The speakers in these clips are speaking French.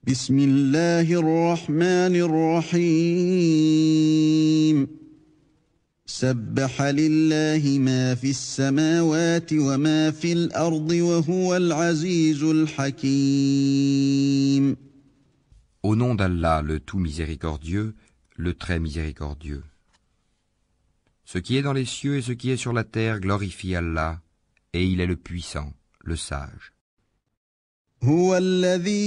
بسم الله الرحمن الرحيم سبح لله ما في السماوات وما في الأرض وهو العزيز الحكيم. Au nom d'Allah, le tout miséricordieux, le très miséricordieux. Ce qui est dans les cieux et ce qui est sur la terre glorifie Allah, et il est le puissant, le sage. هو الذي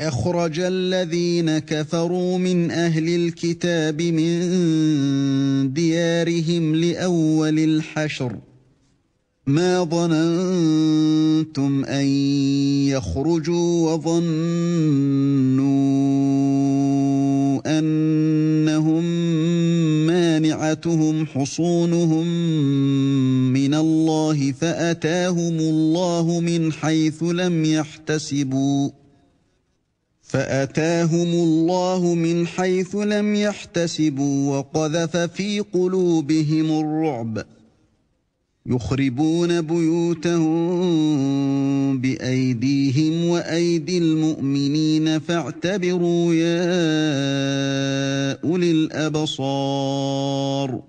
أخرج الذين كفروا من أهل الكتاب من ديارهم لأول الحشر ما ظننتم أن يخرجوا وظنوا أنهم مانعتهم حصونهم من الله فأتاهم الله من حيث لم يحتسبوا وقذف في قلوبهم الرعب يخربون بيوتهم بأيديهم وأيدي المؤمنين فاعتبروا يا أولي الأبصار.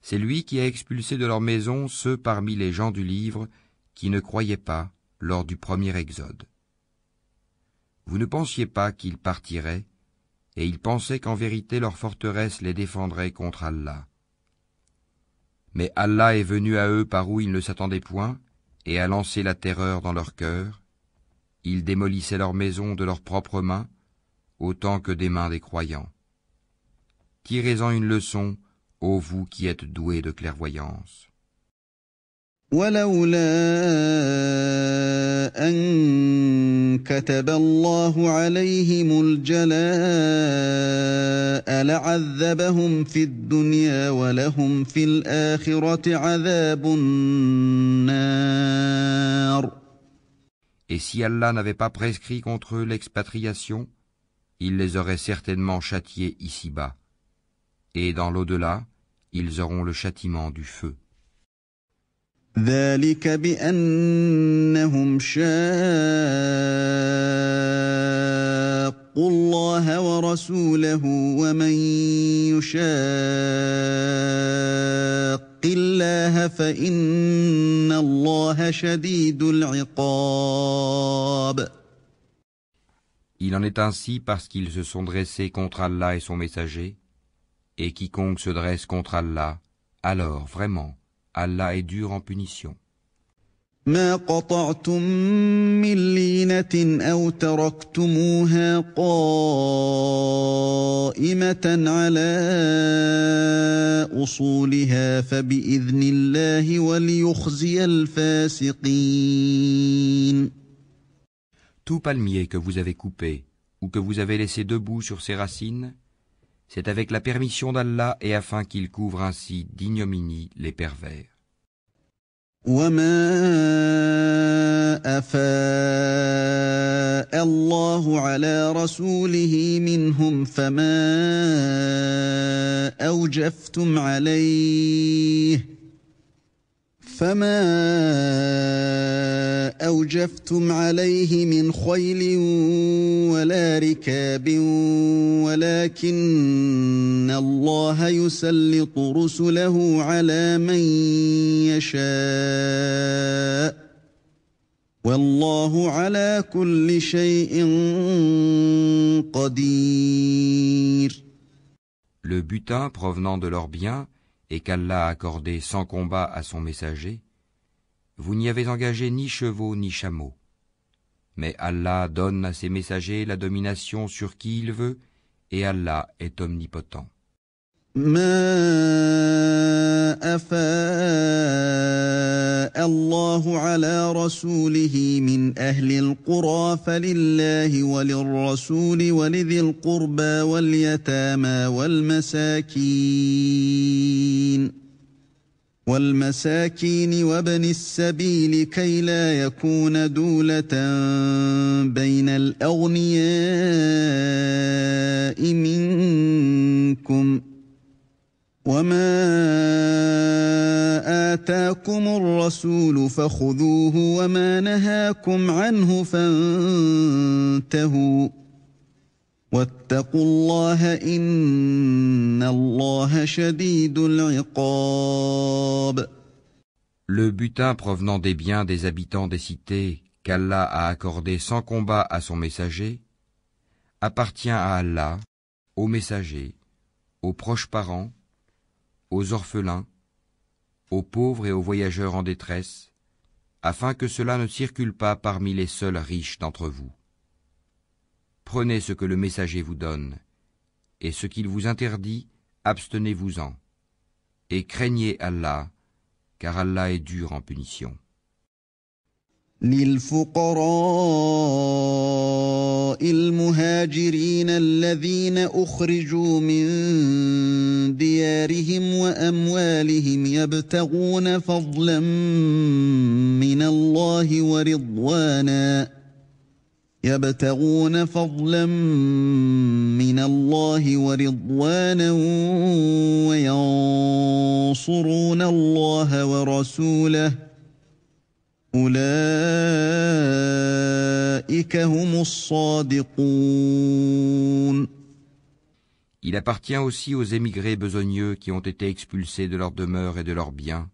C'est lui qui a expulsé de leur maison ceux parmi les gens du livre qui ne croyaient pas lors du premier exode. Vous ne pensiez pas qu'ils partiraient, et ils pensaient qu'en vérité leur forteresse les défendrait contre Allah. Mais Allah est venu à eux par où ils ne s'attendaient point, et a lancé la terreur dans leur cœur. Ils démolissaient leurs maisons de leurs propres mains, autant que des mains des croyants. Tirez-en une leçon, ô vous qui êtes doués de clairvoyance. ولولا أن كتب الله عليهم الجلاء لعذبهم في الدنيا ولهم في الآخرة عذاب النار. Et si Allah n'avait pas prescrit contre eux l'expatriation, il les aurait certainement châtiés ici-bas. Et dans l'au-delà, ils auront le châtiment du feu. ذلك بأنهم شاقوا الله ورسوله ومن يشاق الله فإن الله شديد العقاب. Il en est ainsi parce qu'ils se sont dressés contre Allah et son messager, et quiconque se dresse contre Allah, alors vraiment, Allah est dur en punition. ما قطعتم من لينة أو تركتموها قائمة على أصولها فبإذن الله وليخزي الفاسقين. Tout palmier que vous avez coupé, ou que vous avez laissé debout sur ses racines, c'est avec la permission d'Allah et afin qu'il couvre ainsi d'ignominie les pervers. وما أفاء الله على رسوله منهم فما أوجفتم عليه من خيل ولا ركاب ولكن الله يسلط رسله على من يشاء والله على كل شيء قدير. Le butin provenant de leurs biens et qu'Allah a accordé sans combat à son messager, vous n'y avez engagé ni chevaux ni chameaux. Mais Allah donne à ses messagers la domination sur qui il veut, et Allah est omnipotent. ما أفاء الله على رسوله من أهل القرى فلله وللرسول ولذي القربى واليتامى والمساكين وابن السبيل كي لا يكون دولة بين الأغنياء منكم وما آتاكم الرسول فخذوه وما نهاكم عنه فانتهوا واتقوا الله إن الله شديد العقاب. Le butin provenant des biens des habitants des cités qu'Allah a accordé sans combat à son messager appartient à Allah, aux messagers, aux proches parents, aux orphelins, aux pauvres et aux voyageurs en détresse, afin que cela ne circule pas parmi les seuls riches d'entre vous. Prenez ce que le messager vous donne, et ce qu'il vous interdit, abstenez-vous-en, et craignez Allah, car Allah est dur en punition. للفقراء المهاجرين الذين أخرجوا من ديارهم وأموالهم يبتغون فضلا من الله ورضوانا وينصرون الله ورسوله أولئك هم الصادقون. Il appartient aussi aux émigrés besogneux qui ont été expulsés de leur demeure et de leurs biens,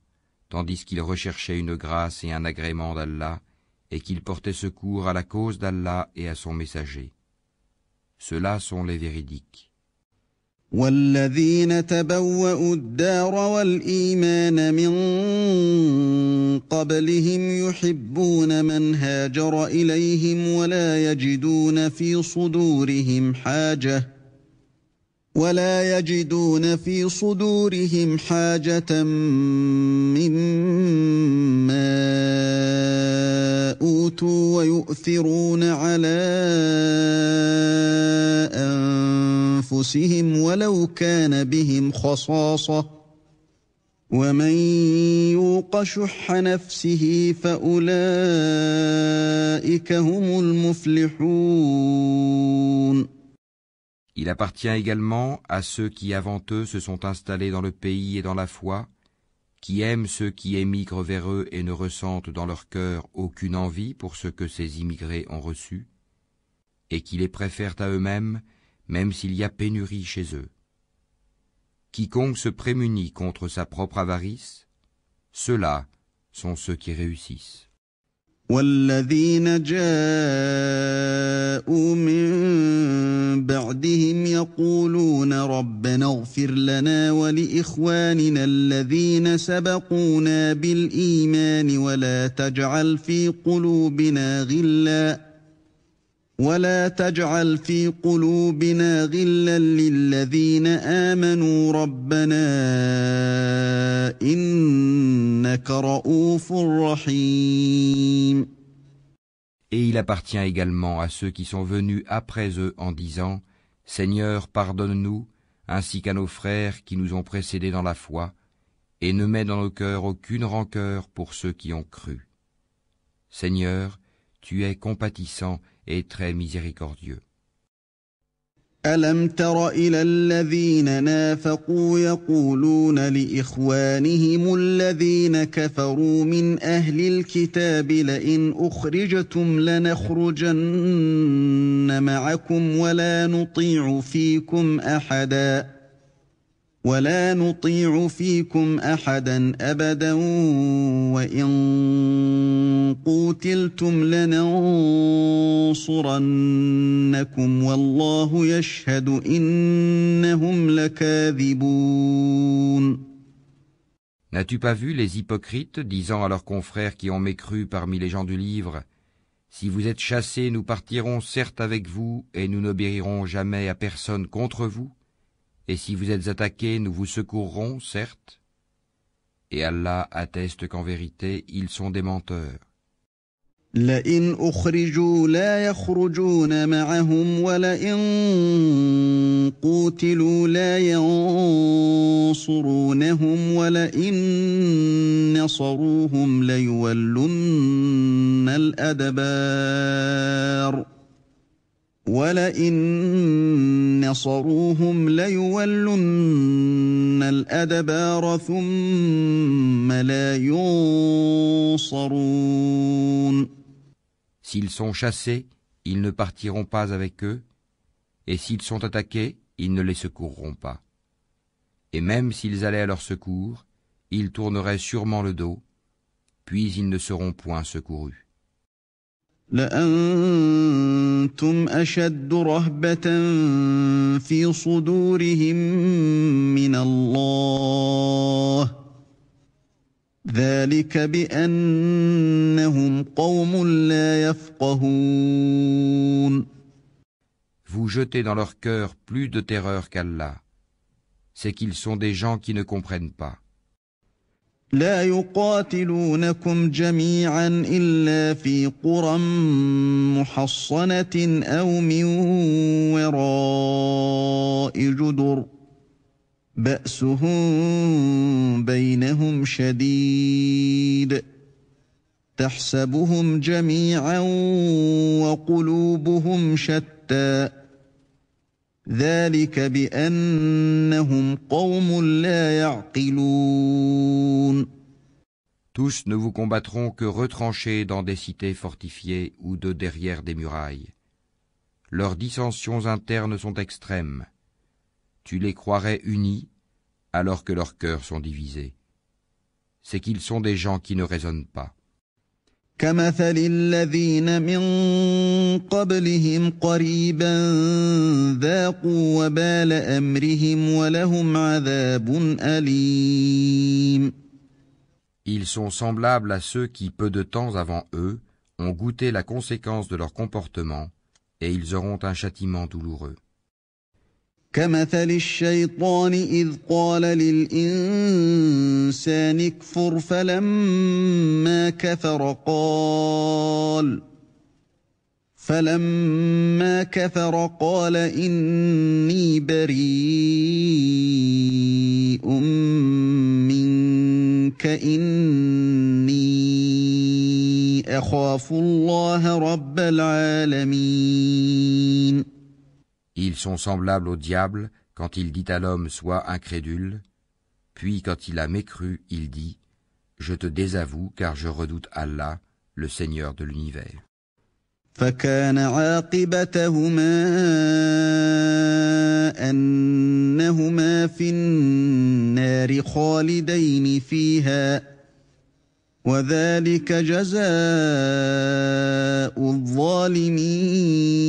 tandis qu'ils recherchaient une grâce et un agrément d'Allah, et qu'ils portaient secours à la cause d'Allah et à son messager. Ceux-là sont les véridiques. والذين تبوأوا الدار والإيمان من قبلهم يحبون من هاجر إليهم ولا يجدون في صدورهم حاجة مما أوتوا ويؤثرون على أنفسهم ولو كان بهم خصاصة ومن يوق شح نفسه فأولئك هم المفلحون. Il appartient également à ceux qui avant eux se sont installés dans le pays et dans la foi, qui aiment ceux qui émigrent vers eux et ne ressentent dans leur cœur aucune envie pour ce que ces immigrés ont reçu, et qui les préfèrent à eux-mêmes, même s'il y a pénurie chez eux. Quiconque se prémunit contre sa propre avarice, ceux-là sont ceux qui réussissent. والذين جاءوا من بعدهم يقولون ربنا اغفر لنا ولإخواننا الذين سبقونا بالإيمان ولا تجعل في قلوبنا غلا للذين آمنوا ربنا إنك رؤوف رحيم. Et il appartient également à ceux qui sont venus après eux en disant « Seigneur, pardonne-nous, ainsi qu'à nos frères qui nous ont précédés dans la foi, et ne mets dans nos cœurs aucune rancœur pour ceux qui ont cru. Seigneur, tu es compatissant et très miséricordieux. » ألم تر إلى الذين نافقوا يقولون لإخوانهم الذين كفروا من أهل الكتاب لئن أخرجتم لنخرجن معكم ولا نطيع فيكم أحدا أبدا وإن قوتلتم لننصرنكم والله يشهد إنهم لكاذبون. N'as-tu pas vu les hypocrites disant à leurs confrères qui ont mécru parmi les gens du livre « Si vous êtes chassés, nous partirons certes avec vous et nous n'obéirons jamais à personne contre vous. Et si vous êtes attaqués, nous vous secourrons, certes. » Et Allah atteste qu'en vérité, ils sont des menteurs. لئن أخرجوا لا يخرجون معهم ولئن قوتلوا لا ينصرونهم ولئن نصروهم ليولن الأدبار وَلَئِن نَّصَرُوهُمْ لَيُوَلُّنَّ الْأَدْبَارَ ثُمَّ لَا يُنصَرُونَ. S'ils sont chassés, ils ne partiront pas avec eux, et s'ils sont attaqués, ils ne les secourront pas. Et même s'ils allaient à leur secours, ils tourneraient sûrement le dos, puis ils ne seront point secourus. لَأَنتُمْ أَشَدُّ رَهْبَةً فِي صُدُورِهِم مِّنَ اللَّهِ ذَلِكَ بِأَنَّهُمْ قَوْمٌ لَّا يَفْقَهُونَ. Vous jetez dans leur cœur plus de terreur qu'Allah. C'est qu'ils sont des gens qui ne comprennent pas. لا يقاتلونكم جميعا إلا في قرى محصنة أو من وراء جدر بأسهم بينهم شديد تحسبهم جميعا وقلوبهم شتى ذلك بأنهم قوم لا يعقلون. Tous ne vous combattront que retranchés dans des cités fortifiées ou de derrière des murailles. Leurs dissensions internes sont extrêmes. Tu les croirais unis alors que leurs cœurs sont divisés. C'est qu'ils sont des gens qui ne raisonnent pas. كمثل الذين من قبلهم قريبا ذاقوا وبال أمرهم ولهم عذاب أليم. Ils sont semblables à ceux qui, peu de temps avant eux, ont goûté la conséquence de leur comportement, et ils auront un châtiment douloureux. كمثل الشيطان إذ قال للإنسان اكفر فلما كفر قال إني بريء منك إني أخاف الله رب العالمين. Ils sont semblables au diable quand il dit à l'homme « Sois incrédule », puis quand il a mécru, il dit « Je te désavoue car je redoute Allah, le Seigneur de l'univers. » فكان عاقبتهما أنهما في النار خالدين فيها وذلك جزاء الظالمين.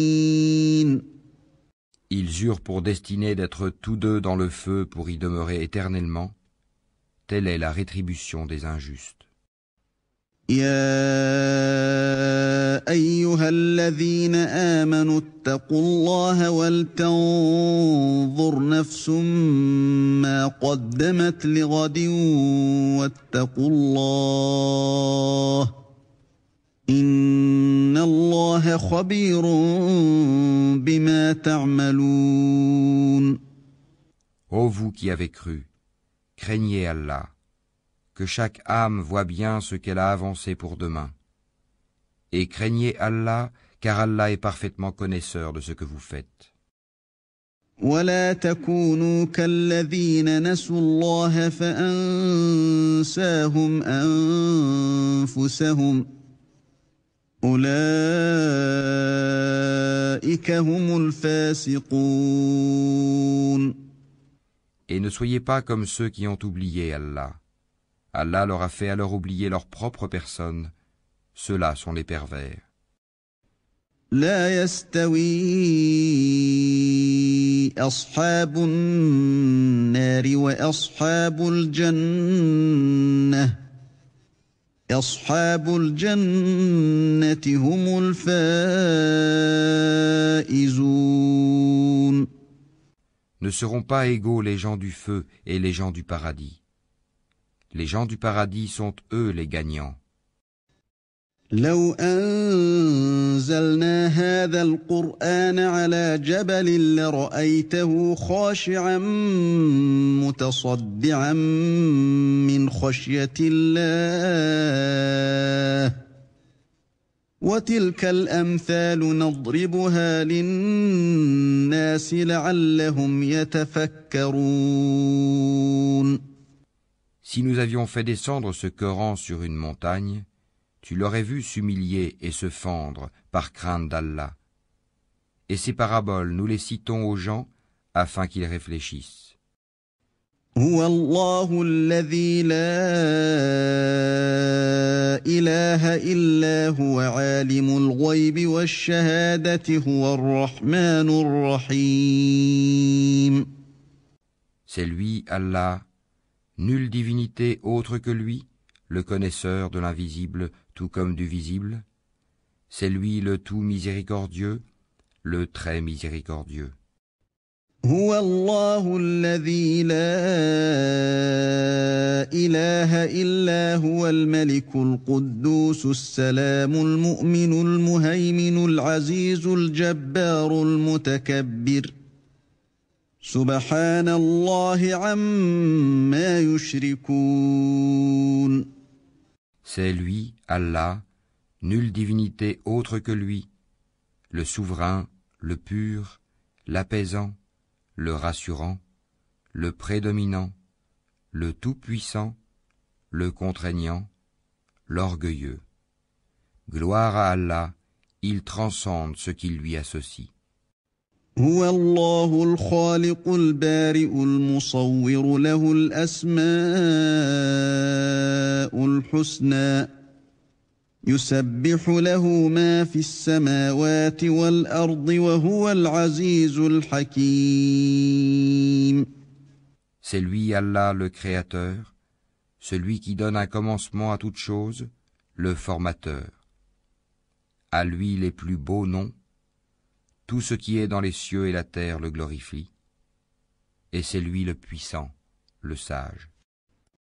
Ils eurent pour destinée d'être tous deux dans le feu pour y demeurer éternellement. Telle est la rétribution des injustes. يا أيها الذين آمنوا اتقوا الله ولتنظر نفس ما قدمت لغد واتقوا الله إن الله خبير بما تعملون. Ô vous qui avez cru, craignez Allah, que chaque âme voit bien ce qu'elle a avancé pour demain. Et craignez Allah, car Allah est parfaitement connaisseur de ce que vous faites. ولا تكونوا كالذين نسوا الله فأنساهم أنفسهم أولئك هم الفاسقون. Et ne soyez pas comme ceux qui ont oublié Allah. Allah leur a fait alors oublier leur propre personne. Ceux-là sont les pervers. لا يستوي أصحاب النار وأصحاب الجنة أصحاب الجنة هم الفائزون. Ne seront pas égaux les gens du feu et les gens du paradis. Les gens du paradis sont eux les gagnants. لو أنزلنا هذا القرآن على جبل لرأيته خاشعا متصدعا من خشية الله وتلك الأمثال نضربها للناس لعلهم يتفكرون. Si nous avions fait descendre ce Coran sur une montagne, tu l'aurais vu s'humilier et se fendre par crainte d'Allah. Et ces paraboles, nous les citons aux gens afin qu'ils réfléchissent. هو الله الذي لا إله إلا هو عالم الغيب والشهادة هو الرحمن الرحيم. C'est lui, Allah, nulle divinité autre que lui, le connaisseur de l'invisible tout comme du visible. C'est lui le tout miséricordieux, le très miséricordieux. هو الله الذي لا إله إلا هو الملك القدوس السلام المؤمن المهيمن العزيز الجبار المتكبر سبحان الله عما يشركون. C'est lui, Allah, nulle divinité autre que lui, le souverain, le pur, l'apaisant, le rassurant, le prédominant, le tout-puissant, le contraignant, l'orgueilleux. Gloire à Allah, il transcende ce qui lui associe. هو الله الخالق البارئ المصور له الأسماء الحسنى يسبح له ما في السماوات والأرض وهو العزيز الحكيم. C'est lui, Allah, le Créateur, celui qui donne un commencement à toute chose, le Formateur. À lui les plus beaux noms, tout ce qui est dans les cieux et la terre le glorifie, et c'est lui le puissant, le sage.